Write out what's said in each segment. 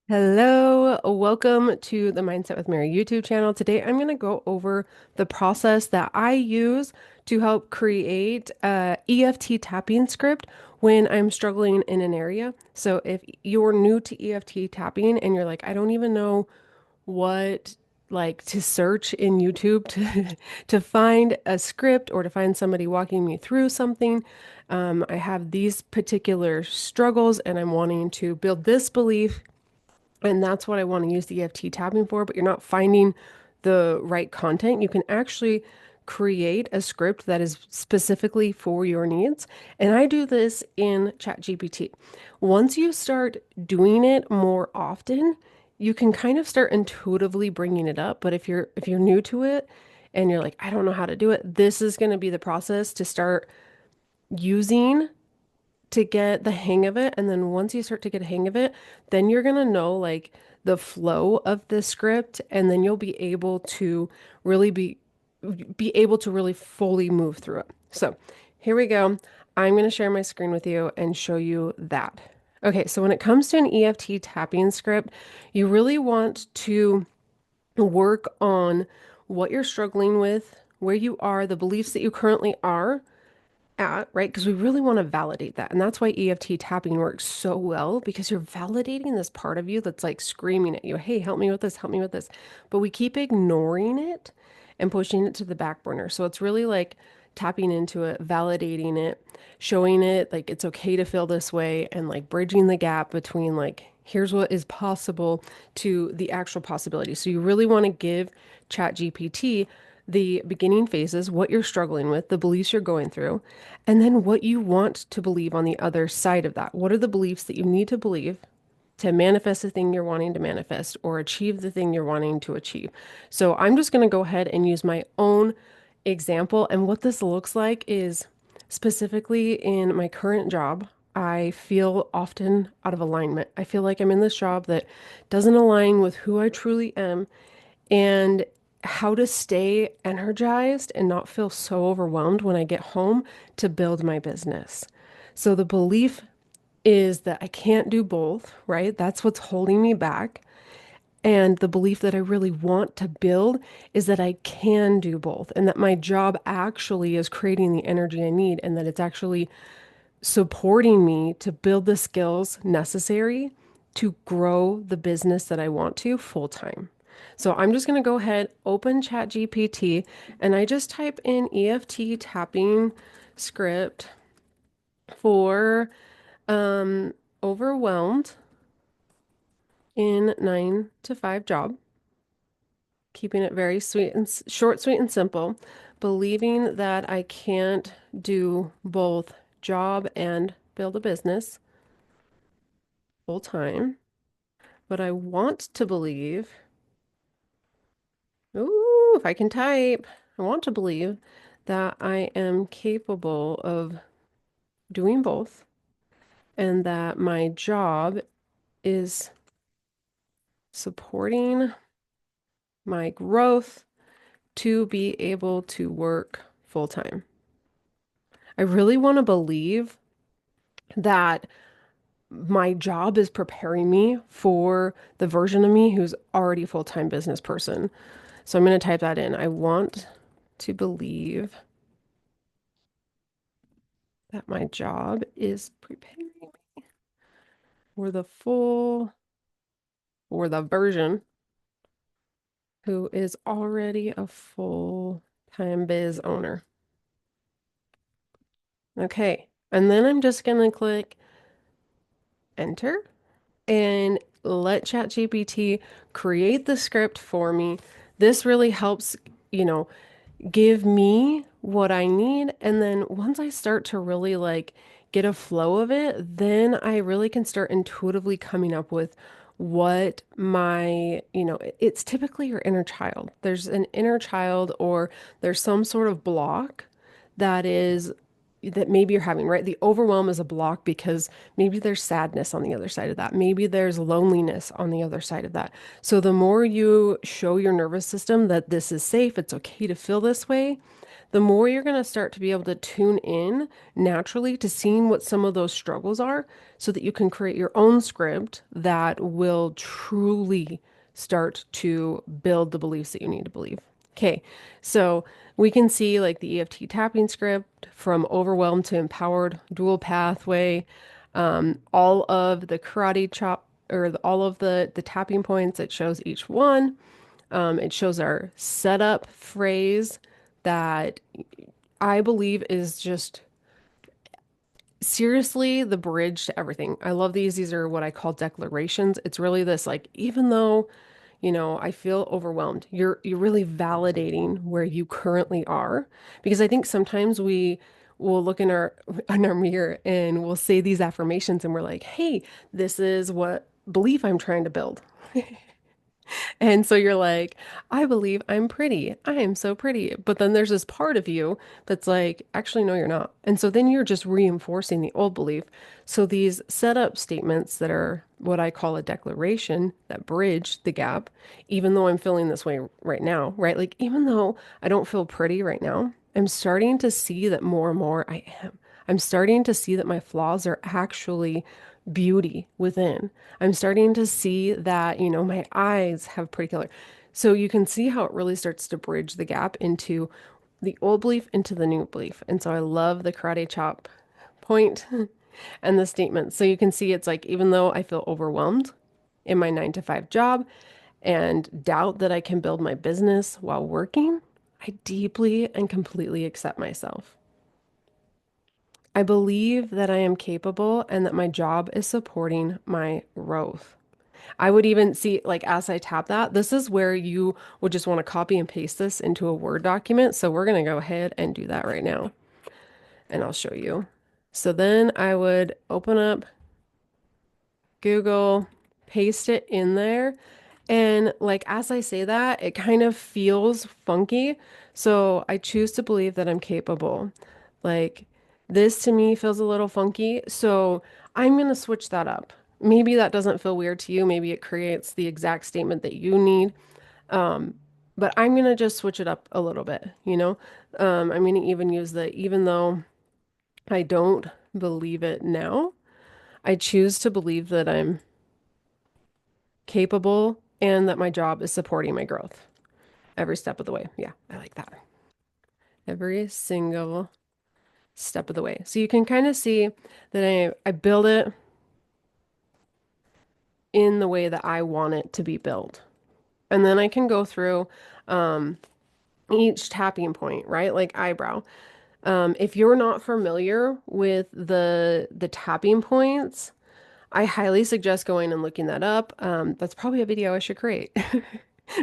Hello, welcome to the Mindset with Mary YouTube channel. Today I'm going to go over the process that I use to help create a EFT tapping script when I'm struggling in an area. So if you're new to EFT tapping and you're like, I don't even know what to search in YouTube to to find a script or to find somebody walking me through something. I have these particular struggles and I'm wanting to build this belief and that's what I want to use the EFT tapping for, but you're not finding the right content. You can actually create a script that is specifically for your needs. And I do this in ChatGPT. Once you start doing it more often, you can kind of start intuitively bringing it up. But if you're new to it and you're like, I don't know how to do it, this is going to be the process to start using to get the hang of it. And then once you start to get a hang of it, then you're going to know the flow of the script and then you'll be able to really be able to really fully move through it. So, here we go. I'm going to share my screen with you and show you that. Okay, so when it comes to an EFT tapping script, you really want to work on what you're struggling with, where you are, the beliefs that you currently are at, right? Because we really want to validate that. And that's why EFT tapping works so well because you're validating this part of you that's like screaming at you, hey, help me with this, help me with this. But we keep ignoring it and pushing it to the back burner. So it's really like tapping into it, validating it, showing it like it's okay to feel this way and like bridging the gap between like, here's what is possible to the actual possibility. So you really want to give ChatGPT the beginning phases, what you're struggling with, the beliefs you're going through, and then what you want to believe on the other side of that. What are the beliefs that you need to believe to manifest the thing you're wanting to manifest or achieve the thing you're wanting to achieve? So I'm just going to go ahead and use my own example. And what this looks like is specifically in my current job. I feel often out of alignment. I feel like I'm in this job that doesn't align with who I truly am and how to stay energized and not feel so overwhelmed when I get home to build my business. So the belief is that I can't do both, right? That's what's holding me back. And the belief that I really want to build is that I can do both and that my job actually is creating the energy I need and that it's actually supporting me to build the skills necessary to grow the business that I want to full time. So I'm just going to go ahead, open ChatGPT, and I just type in EFT tapping script for um, overwhelmed in 9 to 5 job, keeping it very sweet and short, sweet, and simple, believing that I can't do both job and build a business full time. But I want to believe, ooh, if I can type, I want to believe that I am capable of doing both and that my job is supporting my growth to be able to work full time. I really want to believe that my job is preparing me for the version of me who's already a full-time business person. So I'm going to type that in. I want to believe that my job is preparing me for the full or the version who is already a full-time biz owner. Okay. And then I'm just going to click enter and let ChatGPT create the script for me. This really helps, you know, give me what I need. And then once I start to really get a flow of it, then I really can start intuitively coming up with what it's typically your inner child. There's an inner child or there's some sort of block that is that maybe you're having, right? The overwhelm is a block because maybe there's sadness on the other side of that. Maybe there's loneliness on the other side of that. So the more you show your nervous system that this is safe, it's okay to feel this way, the more you're going to start to be able to tune in naturally to seeing what some of those struggles are so that you can create your own script that will truly start to build the beliefs that you need to believe. Okay, so we can see like the EFT tapping script from overwhelmed to empowered, dual pathway, all of the karate chop or all of the tapping points. It shows each one. It shows our setup phrase that I believe is just seriously the bridge to everything. I love these. These are what I call declarations. It's really this like, even though, I feel overwhelmed, you're really validating where you currently are. Because I think sometimes we will look in our in our mirror and we'll say these affirmations and we're like, hey, this is what belief I'm trying to build. And so you're like, I believe I'm pretty. I am so pretty. But then there's this part of you that's like, actually, no, you're not. And so then you're just reinforcing the old belief. So these setup statements that are what I call a declaration that bridge the gap, even though I'm feeling this way right now, right? Like, even though I don't feel pretty right now, I'm starting to see that more and more I am. I'm starting to see that my flaws are actually beauty within. I'm starting to see that, my eyes have pretty color. So you can see how it really starts to bridge the gap into the old belief into the new belief. And so I love the karate chop point and the statement. So you can see it's like, even though I feel overwhelmed in my 9 to 5 job and doubt that I can build my business while working, I deeply and completely accept myself. I believe that I am capable and that my job is supporting my growth. I would even see, like, as I tap that, this is where you would just want to copy and paste this into a Word document. So we're going to go ahead and do that right now, and I'll show you. So then I would open up Google, paste it in there. And like as I say that, it kind of feels funky. So I choose to believe that I'm capable. Like this to me feels a little funky. So I'm going to switch that up. Maybe that doesn't feel weird to you. Maybe it creates the exact statement that you need. But I'm going to just switch it up a little bit. I'm going to even use the, even though I don't believe it now, I choose to believe that I'm capable and that my job is supporting my growth every step of the way. Yeah, I like that. Every single step of the way. So you can kind of see that I build it in the way that I want it to be built. And then I can go through um, each tapping point, right? Like eyebrow. If you're not familiar with the tapping points, I highly suggest going and looking that up. That's probably a video I should create.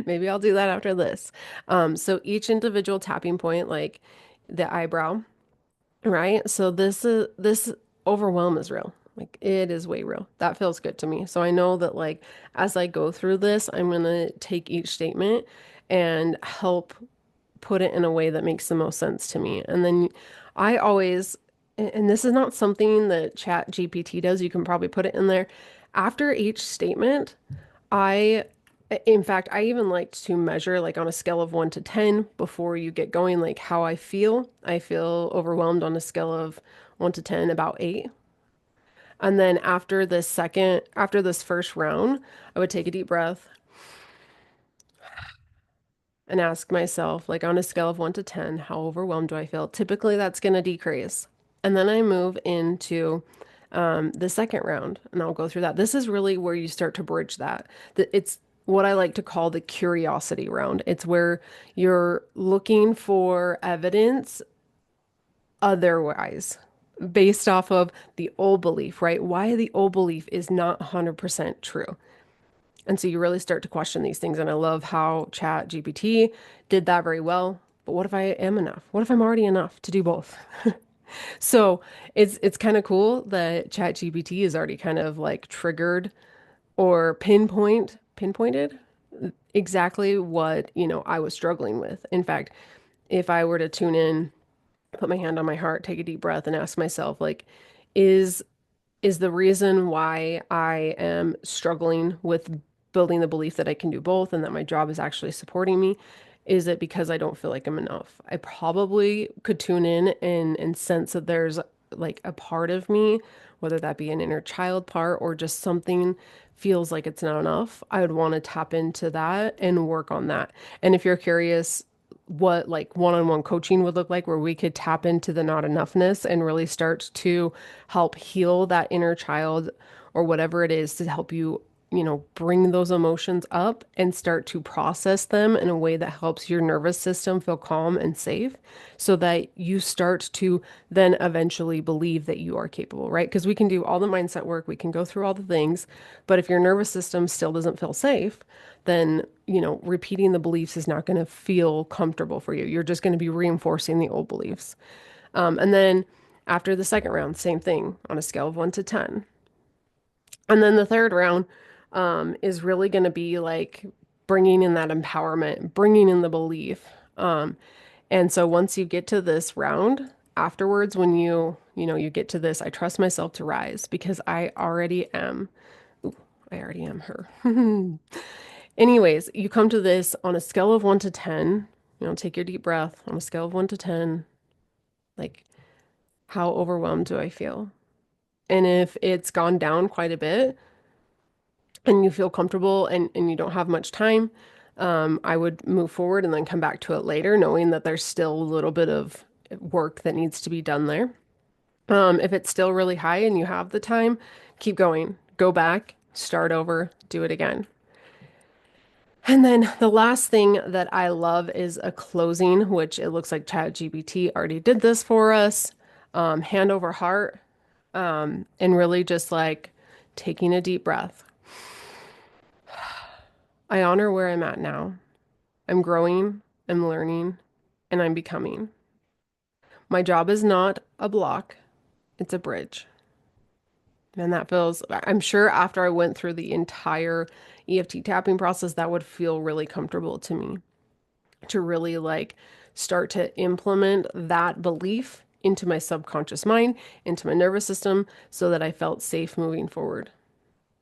Maybe I'll do that after this. So each individual tapping point, like the eyebrow, right? So this overwhelm is real. Like it is way real. That feels good to me. So I know that like as I go through this, I'm gonna take each statement and help put it in a way that makes the most sense to me. And then I always, and this is not something that ChatGPT does, you can probably put it in there. After each statement, I, in fact, I even like to measure like on a scale of 1 to 10 before you get going, like how I feel. I feel overwhelmed on a scale of 1 to 10, about 8. And then after this first round, I would take a deep breath and ask myself, like on a scale of 1 to 10, how overwhelmed do I feel? Typically, that's going to decrease. And then I move into the second round and I'll go through that. This is really where you start to bridge that. It's what I like to call the curiosity round. It's where you're looking for evidence otherwise based off of the old belief, right? Why the old belief is not 100% true. And so you really start to question these things. And I love how ChatGPT did that very well. But what if I am enough? What if I'm already enough to do both? So it's kind of cool that ChatGPT is already kind of like triggered or pinpointed exactly what, I was struggling with. In fact, if I were to tune in, put my hand on my heart, take a deep breath and ask myself like, is is the reason why I am struggling with building the belief that I can do both and that my job is actually supporting me. Is it because I don't feel like I'm enough? I probably could tune in and sense that there's like a part of me, whether that be an inner child part or just something feels like it's not enough. I would want to tap into that and work on that. And if you're curious what like one-on-one coaching would look like, where we could tap into the not enoughness and really start to help heal that inner child or whatever it is to help you, bring those emotions up and start to process them in a way that helps your nervous system feel calm and safe so that you start to then eventually believe that you are capable, right? Because we can do all the mindset work, we can go through all the things, but if your nervous system still doesn't feel safe, then, repeating the beliefs is not going to feel comfortable for you. You're just going to be reinforcing the old beliefs. And then after the second round, same thing on a scale of 1 to 10. And then the third round is really going to be like bringing in that empowerment, bringing in the belief. And so once you get to this round, afterwards, when you get to this, I trust myself to rise because I already am. I already am her. Anyways, you come to this on a scale of 1 to 10. Take your deep breath on a scale of 1 to 10. Like, how overwhelmed do I feel? And if it's gone down quite a bit, and you feel comfortable and you don't have much time, I would move forward and then come back to it later, knowing that there's still a little bit of work that needs to be done there. If it's still really high and you have the time, keep going. Go back, start over, do it again. And then the last thing that I love is a closing, which it looks like ChatGPT already did this for us. Hand over heart, and really just like taking a deep breath. I honor where I'm at now. I'm growing, I'm learning, and I'm becoming. My job is not a block, it's a bridge. And that feels, I'm sure after I went through the entire EFT tapping process, that would feel really comfortable to me to really like start to implement that belief into my subconscious mind, into my nervous system, so that I felt safe moving forward.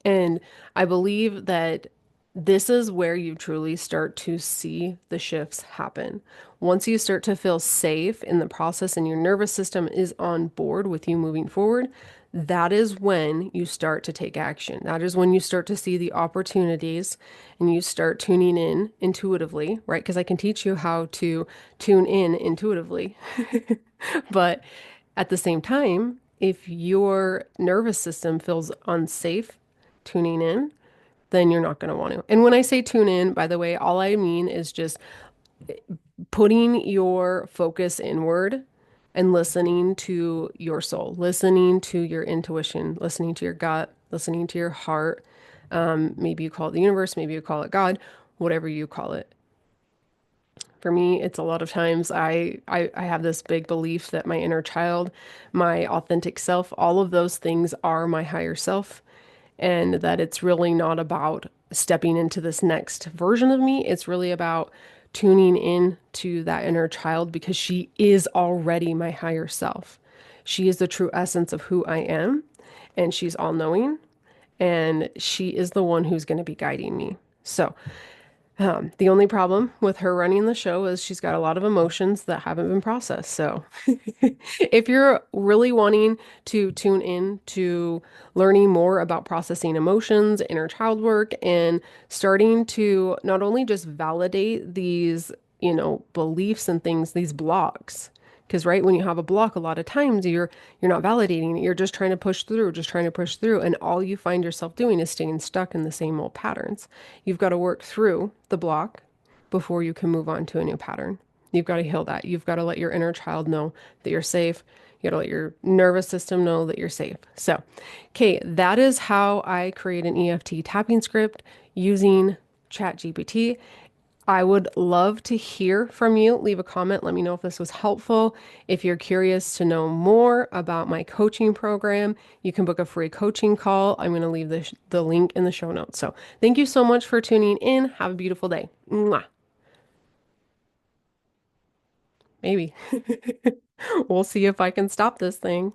And I believe that this is where you truly start to see the shifts happen. Once you start to feel safe in the process and your nervous system is on board with you moving forward, that is when you start to take action. That is when you start to see the opportunities and you start tuning in intuitively, right? Because I can teach you how to tune in intuitively. But at the same time, if your nervous system feels unsafe tuning in, then you're not going to want to. And when I say tune in, by the way, all I mean is just putting your focus inward and listening to your soul, listening to your intuition, listening to your gut, listening to your heart. Maybe you call it the universe, maybe you call it God, whatever you call it. For me, it's a lot of times I have this big belief that my inner child, my authentic self, all of those things are my higher self, and that it's really not about stepping into this next version of me. It's really about tuning in to that inner child because she is already my higher self. She is the true essence of who I am, and she's all knowing, and she is the one who's going to be guiding me. So, the only problem with her running the show is she's got a lot of emotions that haven't been processed. So, if you're really wanting to tune in to learning more about processing emotions, inner child work, and starting to not only just validate these, beliefs and things, these blocks, because right when you have a block, a lot of times you're not validating it. You're just trying to push through, just trying to push through, and all you find yourself doing is staying stuck in the same old patterns. You've got to work through the block before you can move on to a new pattern. You've got to heal that. You've got to let your inner child know that you're safe. You got to let your nervous system know that you're safe. So, okay, that is how I create an EFT tapping script using ChatGPT. I would love to hear from you. Leave a comment. Let me know if this was helpful. If you're curious to know more about my coaching program, you can book a free coaching call. I'm going to leave the link in the show notes. So thank you so much for tuning in. Have a beautiful day. Mwah. Maybe. We'll see if I can stop this thing.